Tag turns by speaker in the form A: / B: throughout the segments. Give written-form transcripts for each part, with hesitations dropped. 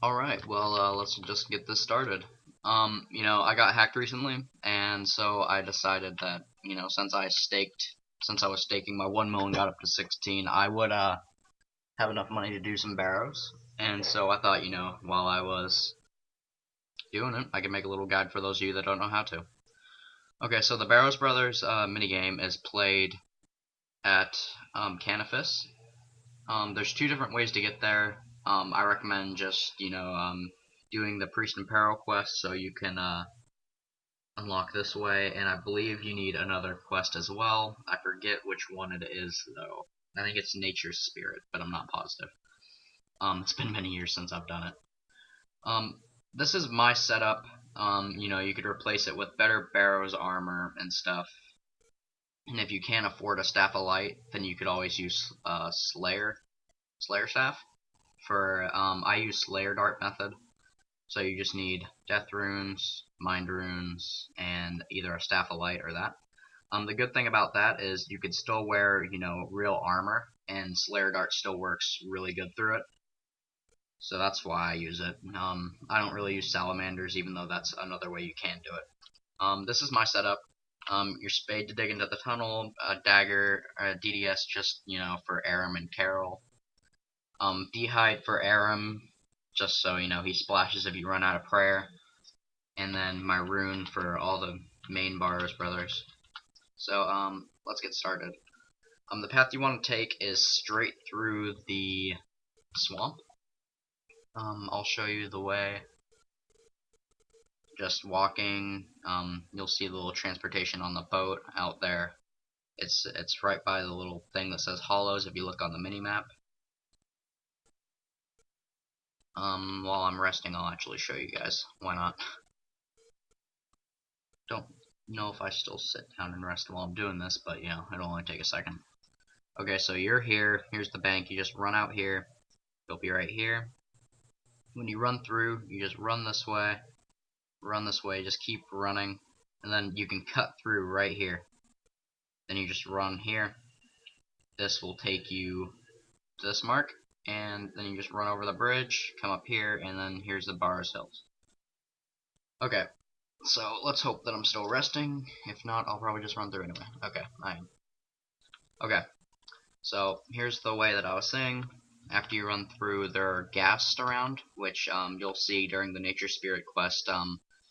A: Alright, well, let's just get this started. I got hacked recently, and so I decided that, since I was staking my 1 million got up to 16, I would, have enough money to do some Barrows. And so I thought, while I was doing it, I could make a little guide for those of you that don't know how to. Okay, so the Barrows Brothers, minigame is played at, Canifis. There's two different ways to get there. I recommend just, doing the Priest and Peril quest so you can unlock this way, and I believe you need another quest as well. I forget which one it is, though. I think it's Nature's Spirit, but I'm not positive. It's been many years since I've done it. This is my setup. You could replace it with better Barrows armor and stuff. And if you can't afford a Staff of Light, then you could always use Slayer Staff. I use Slayer Dart method. So you just need Death Runes, Mind Runes, and either a Staff of Light or that. The good thing about that is you could still wear, real armor, and Slayer Dart still works really good through it. So that's why I use it. I don't really use Salamanders, even though that's another way you can do it. This is my setup. Your spade to dig into the tunnel, a dagger, a DDS just, for Ahrim and Karil. D'hide for Ahrim, just so he splashes if you run out of prayer, and then my rune for all the main Barrows brothers. So let's get started. The path you want to take is straight through the swamp. I'll show you the way. Just walking, you'll see the little transportation on the boat out there. It's right by the little thing that says Hollows if you look on the mini-map. While I'm resting, I'll actually show you guys. Why not? Don't know if I still sit down and rest while I'm doing this, but it'll only take a second. Okay, so you're here. Here's the bank. You just run out here. You'll be right here. When you run through, you just run this way, just keep running, and then you can cut through right here. Then you just run here. This will take you to this mark, and then you just run over the bridge, come up here, and then here's the Barrows Hills. Okay, so let's hope that I'm still resting. If not, I'll probably just run through anyway. Okay, I am. Okay, so here's the way that I was saying. After you run through, there are ghasts around, which you'll see during the Nature Spirit quest.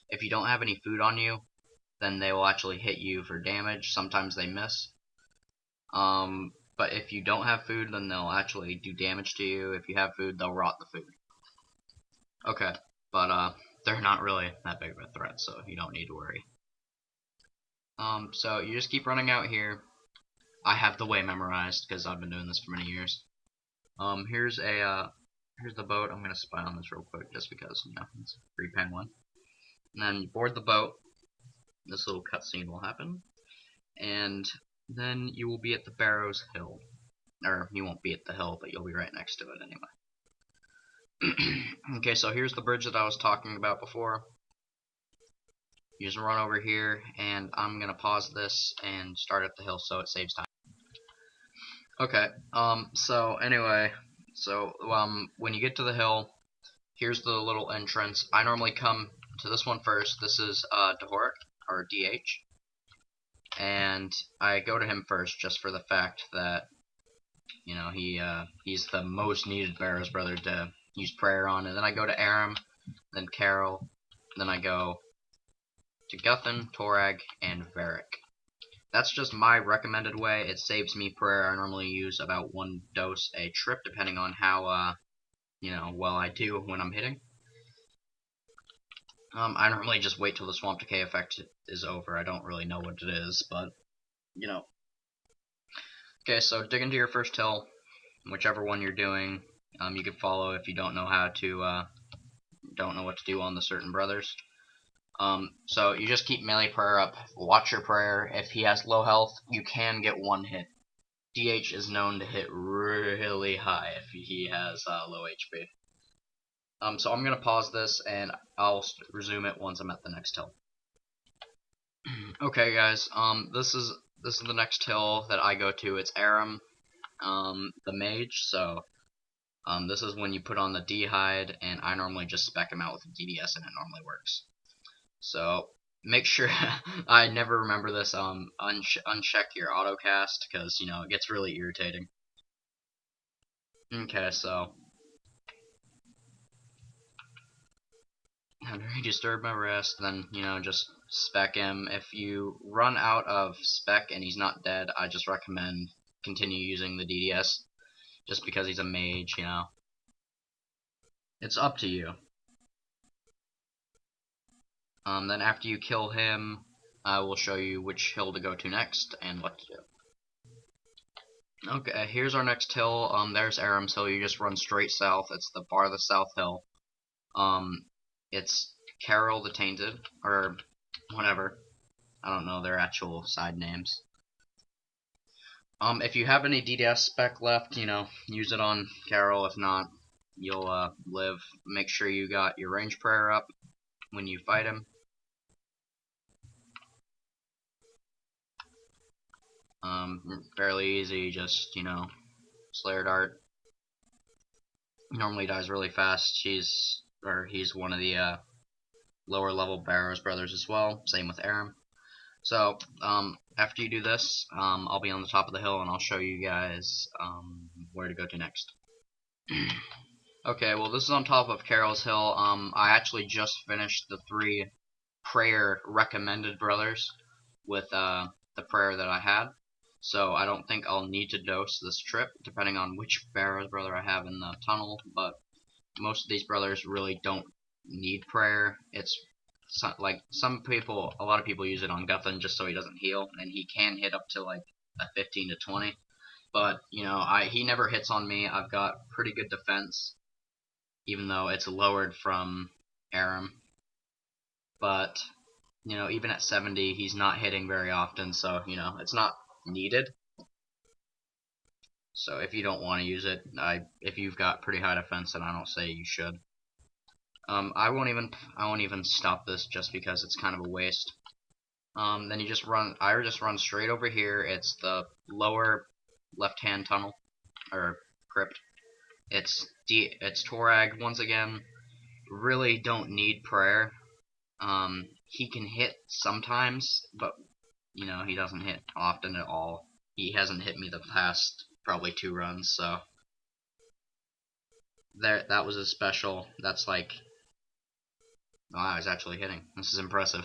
A: If you don't have any food on you, then they will actually hit you for damage. Sometimes they miss. But if you don't have food, then they'll actually do damage to you. If you have food, they'll rot the food. Okay, but they're not really that big of a threat, so you don't need to worry. So you just keep running out here. I have the way memorized because I've been doing this for many years. Here's the boat. I'm gonna spy on this real quick just because it's a free penguin. And then you board the boat. This little cutscene will happen, and then you will be at the Barrows Hill. Or you won't be at the hill, but you'll be right next to it anyway. Okay, so here's the bridge that I was talking about before. You just run over here, and I'm gonna pause this and start at the hill so it saves time. Okay, so anyway, when you get to the hill, here's the little entrance. I normally come to this one first. This is dharok, or DH, and I go to him first just for the fact that he's the most needed Barrows brother to use prayer on, and then I go to Ahrim, then Karil, then I go to Guthan, Torag, and Verac. That's just my recommended way. It saves me prayer. I normally use about 1 dose a trip, depending on how well I do when I'm hitting. I normally just wait till the Swamp Decay effect is over. I don't really know what it is, but Okay, so dig into your first hill, whichever one you're doing. You can follow if you don't know what to do on the certain brothers. So you just keep melee prayer up. Watch your prayer. If he has low health, you can get 1 hit. DH is known to hit really high if he has low HP. So I'm gonna pause this and I'll resume it once I'm at the next hill. Okay, guys. This is the next hill that I go to. It's Ahrim, the mage. So This is when you put on the D-hide, and I normally just spec him out with a DDS, and it normally works. So make sure I never remember this. Uncheck your autocast because it gets really irritating. Okay, so after he disturbed my rest, then just spec him. If you run out of spec and he's not dead, I just recommend continue using the DDS, just because he's a mage. It's up to you. Then after you kill him, I will show you which hill to go to next and what to do. Okay, here's our next hill. There's Ahrim's hill. You just run straight south. It's the farthest south hill. It's Karil the Tainted, or whatever. I don't know their actual side names. If you have any DDS spec left, use it on Karil. If not, you'll live. Make sure you got your range prayer up when you fight him. Fairly easy, just, Slayer Dart. Normally dies really fast. He's one of the lower level Barrows brothers as well. Same with ahrim. So, after you do this, I'll be on the top of the hill and I'll show you guys where to go to next. Okay, well this is on top of Karil's hill. I actually just finished the 3 prayer recommended brothers with the prayer that I had. So I don't think I'll need to dose this trip, depending on which Barrows brother I have in the tunnel, but most of these brothers really don't need prayer. It's like a lot of people use it on Guthan just so he doesn't heal, and he can hit up to like a 15 to 20. But, he never hits on me. I've got pretty good defense, even though it's lowered from ahrim. But, even at 70, he's not hitting very often, so, it's not needed. So if you don't want to use it, if you've got pretty high defense, then I don't say you should. I won't even stop this just because it's kind of a waste. Then you just run. I just run straight over here. It's the lower left-hand tunnel or crypt. It's torag once again. Really don't need prayer. He can hit sometimes, but he doesn't hit often at all. He hasn't hit me the past probably 2 runs, so that was a special. That's like, oh, I was actually hitting. This is impressive.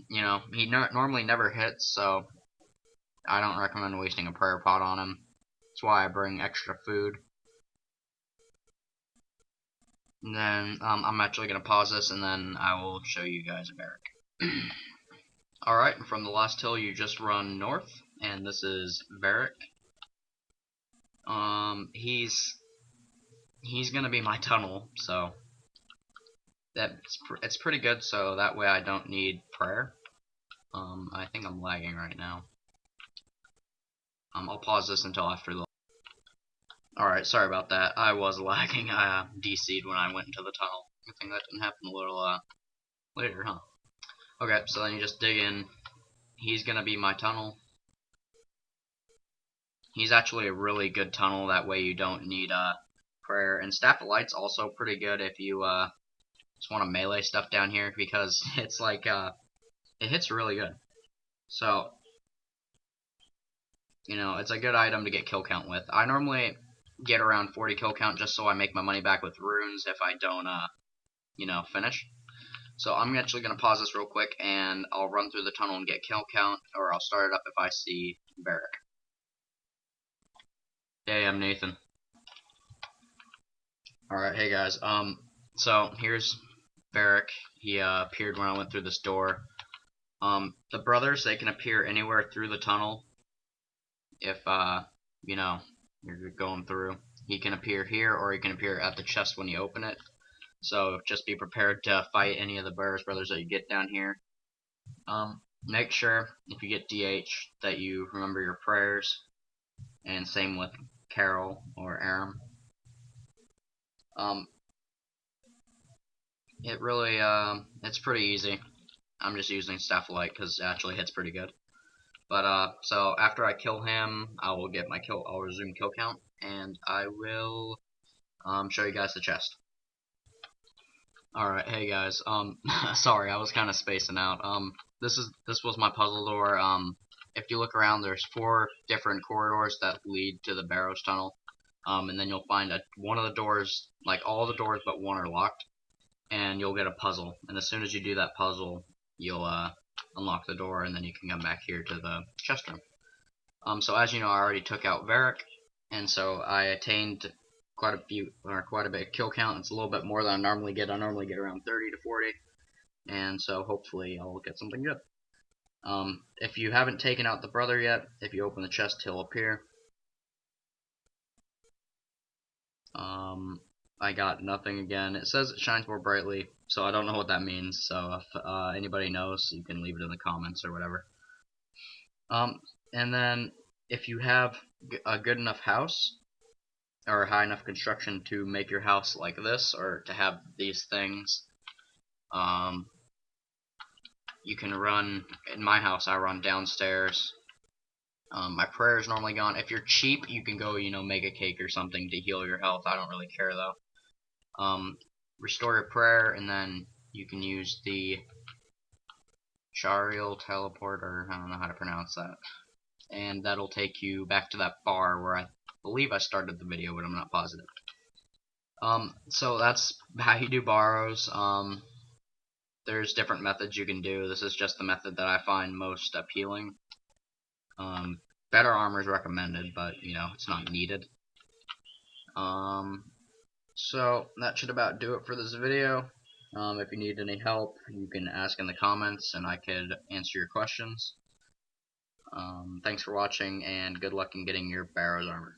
A: He normally never hits, so I don't recommend wasting a prayer pot on him. That's why I bring extra food. And then I'm actually gonna pause this, and then I will show you guys a verac. Alright, from the last hill you just run north, and this is verac. He's gonna be my tunnel, so it's pretty good. So that way I don't need prayer. I think I'm lagging right now. I'll pause this until after the. Alright, sorry about that. I was lagging. I DC'd when I went into the tunnel. I think that didn't happen a little later, huh? Okay, so then you just dig in. He's gonna be my tunnel. He's actually a really good tunnel. That way you don't need prayer. And Staff of Light's also pretty good if you just want to melee stuff down here, because it's like it hits really good. So it's a good item to get kill count with. I normally get around 40 kill count just so I make my money back with runes if I don't finish. So I'm actually going to pause this real quick, and I'll run through the tunnel and get kill count, or I'll start it up if I see verac. Hey, I'm Nathan. Alright, hey guys. So here's verac. He appeared when I went through this door. The brothers, they can appear anywhere through the tunnel. If you're going through, he can appear here, or he can appear at the chest when you open it. So just be prepared to fight any of the Barrows brothers that you get down here. Make sure if you get DH that you remember your prayers, and same with Karil or ahrim. It really it's pretty easy. I'm just using Staff of Light because it actually hits pretty good. But so after I kill him, I will get my kill. I'll resume kill count, and I will show you guys the chest. Alright, hey guys, sorry, I was kind of spacing out. This was my puzzle door. If you look around, there's 4 different corridors that lead to the Barrows tunnel. And then you'll find one of the doors, like all the doors but one are locked, and you'll get a puzzle. And as soon as you do that puzzle, you'll unlock the door, and then you can come back here to the chest room. So as you know, I already took out verac, and so I attained quite a bit of kill count. It's a little bit more than I normally get. I normally get around 30 to 40, and so hopefully I'll get something good. If you haven't taken out the brother yet, if you open the chest, he'll appear. I got nothing again. It says it shines more brightly, so I don't know what that means. So if anybody knows, you can leave it in the comments or whatever. And then if you have a good enough house, or high enough construction to make your house like this, or to have these things, you can run. In my house, I run downstairs. My prayer is normally gone. If you're cheap, you can go, make a cake or something to heal your health. I don't really care though. Restore your prayer, and then you can use the karil teleporter. I don't know how to pronounce that. And that'll take you back to that bar where I believe I started the video, but I'm not positive. So that's how you do Barrows. There's different methods you can do. This is just the method that I find most appealing. Better armor is recommended, but it's not needed. So that should about do it for this video. If you need any help, you can ask in the comments, and I could answer your questions. Thanks for watching, and good luck in getting your Barrows armor.